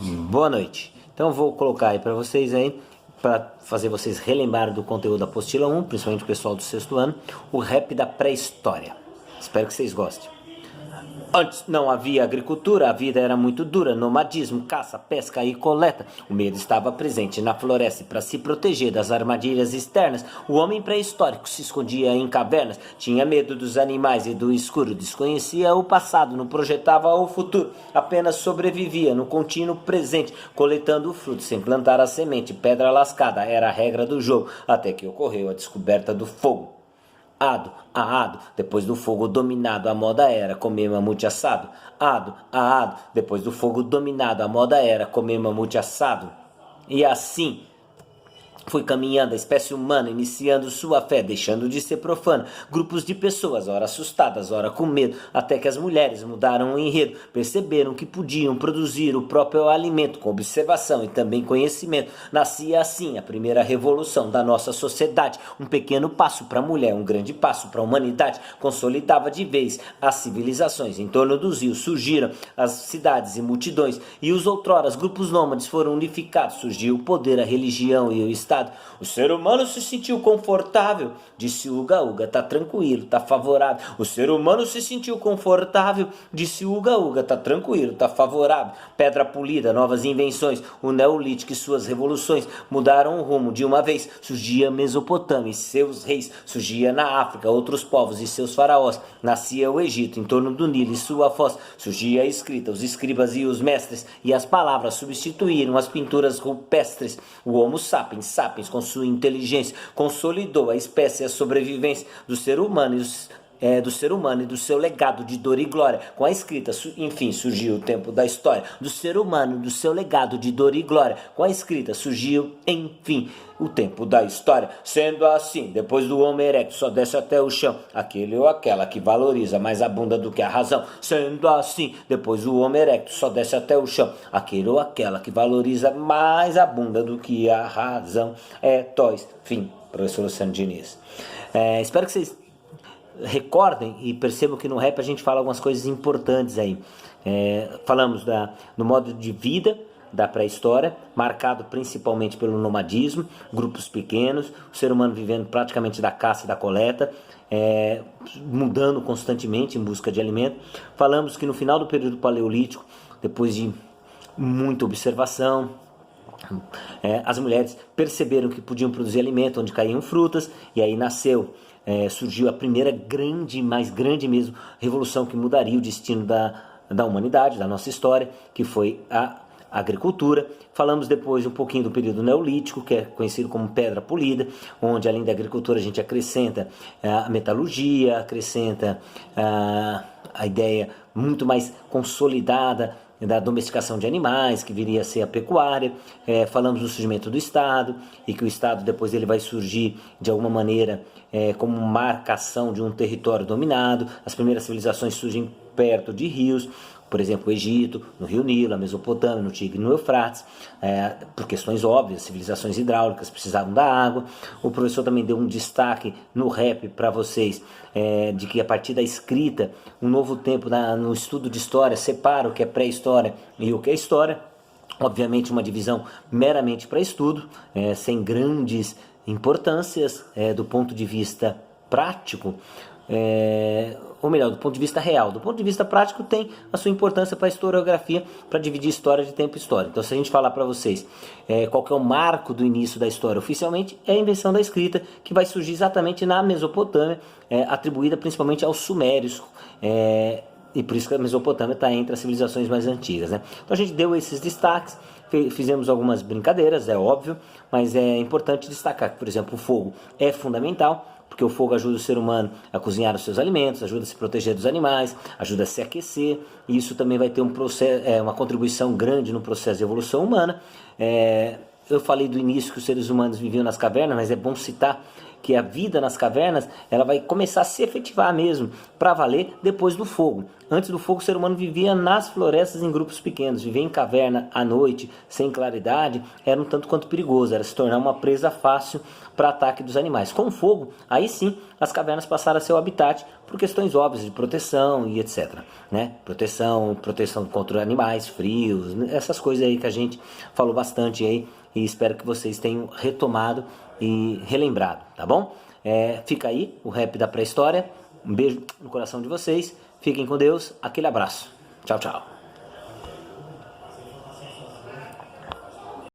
Boa noite. Então eu vou colocar aí para vocês aí, para fazer vocês relembrarem do conteúdo da apostila 1, principalmente o pessoal do sexto ano, o rap da pré-história. Espero que vocês gostem. Antes não havia agricultura, a vida era muito dura, nomadismo, caça, pesca e coleta. O medo estava presente na floresta e para se proteger das armadilhas externas, o homem pré-histórico se escondia em cavernas, tinha medo dos animais e do escuro, desconhecia o passado, não projetava o futuro, apenas sobrevivia no contínuo presente, coletando o fruto sem plantar a semente, pedra lascada era a regra do jogo, até que ocorreu a descoberta do fogo. Ado, depois do fogo dominado, a moda era comer mamute assado. Ado, depois do fogo dominado, a moda era comer mamute assado. E assim foi caminhando a espécie humana, iniciando sua fé, deixando de ser profana. Grupos de pessoas, ora assustadas, ora com medo, até que as mulheres mudaram o enredo, perceberam que podiam produzir o próprio alimento com observação e também conhecimento. Nascia assim a primeira revolução da nossa sociedade. Um pequeno passo para a mulher, um grande passo para a humanidade. Consolidava de vez as civilizações. Em torno dos rios surgiram as cidades e multidões, e os outroras grupos nômades foram unificados. Surgiu o poder, a religião e o Estado. O ser humano se sentiu confortável, disse Uga Uga, tá tranquilo, tá favorável. O ser humano se sentiu confortável, disse Uga Uga, tá tranquilo, tá favorável. Pedra polida, novas invenções, o Neolítico e suas revoluções mudaram o rumo de uma vez. Surgia a Mesopotâmia e seus reis, surgia na África outros povos e seus faraós. Nascia o Egito em torno do Nilo e sua foz. Surgia a escrita, os escribas e os mestres, e as palavras substituíram as pinturas rupestres. O Homo sapiens com sua inteligência, consolidou a espécie e a sobrevivência do ser humano e do seu legado de dor e glória. Com a escrita, enfim, surgiu o tempo da história do ser humano e do seu legado de dor e glória. Com a escrita, surgiu, enfim, o tempo da história. Sendo assim, depois do homem erecto só desce até o chão aquele ou aquela que valoriza mais a bunda do que a razão. Sendo assim, depois do homem erecto só desce até o chão aquele ou aquela que valoriza mais a bunda do que a razão. Fim, professor Luciano Diniz. Espero que vocês recordem e percebam que no rap a gente fala algumas coisas importantes aí. Falamos do modo de vida da pré-história, marcado principalmente pelo nomadismo, grupos pequenos, o ser humano vivendo praticamente da caça e da coleta, mudando constantemente em busca de alimento. Falamos que no final do período paleolítico, depois de muita observação, as mulheres perceberam que podiam produzir alimento onde caíam frutas, e aí surgiu a primeira mais grande mesmo, revolução que mudaria o destino da humanidade, da nossa história, que foi a agricultura. Falamos depois um pouquinho do período neolítico, que é conhecido como pedra polida, onde além da agricultura a gente acrescenta a metalurgia, acrescenta a ideia muito mais consolidada da domesticação de animais, que viria a ser a pecuária. Falamos do surgimento do Estado, e que o Estado depois ele vai surgir de alguma maneira como marcação de um território dominado. As primeiras civilizações surgem perto de rios, por exemplo, o Egito, no Rio Nilo, a Mesopotâmia, no Tigre e no Eufrates, por questões óbvias, civilizações hidráulicas precisavam da água. O professor também deu um destaque no rap para vocês, de que a partir da escrita, um novo tempo no estudo de história separa o que é pré-história e o que é história. Obviamente uma divisão meramente para estudo, sem grandes importâncias do ponto de vista prático, ou melhor, do ponto de vista real. Do ponto de vista prático tem a sua importância para a historiografia, para dividir história de tempo e história. Então, se a gente falar para vocês qual que é o marco do início da história oficialmente, é a invenção da escrita, que vai surgir exatamente na Mesopotâmia, atribuída principalmente aos sumérios, e por isso que a Mesopotâmia está entre as civilizações mais antigas, né? Então a gente deu esses destaques, fizemos algumas brincadeiras, é óbvio, mas é importante destacar que, por exemplo, o fogo é fundamental, porque o fogo ajuda o ser humano a cozinhar os seus alimentos, ajuda a se proteger dos animais, ajuda a se aquecer, e isso também vai ter uma contribuição grande no processo de evolução humana. Eu falei do início que os seres humanos viviam nas cavernas, mas é bom citar que a vida nas cavernas ela vai começar a se efetivar mesmo, para valer, depois do fogo. Antes do fogo, o ser humano vivia nas florestas em grupos pequenos, viver em caverna à noite, sem claridade, era um tanto quanto perigoso, era se tornar uma presa fácil para ataque dos animais. Com o fogo, aí sim, as cavernas passaram a ser o habitat por questões óbvias de proteção e etc. Né? Proteção contra animais frios, essas coisas aí que a gente falou bastante aí, e espero que vocês tenham retomado e relembrado, tá bom? Fica aí o rap da pré-história, um beijo no coração de vocês, fiquem com Deus, aquele abraço, tchau, tchau.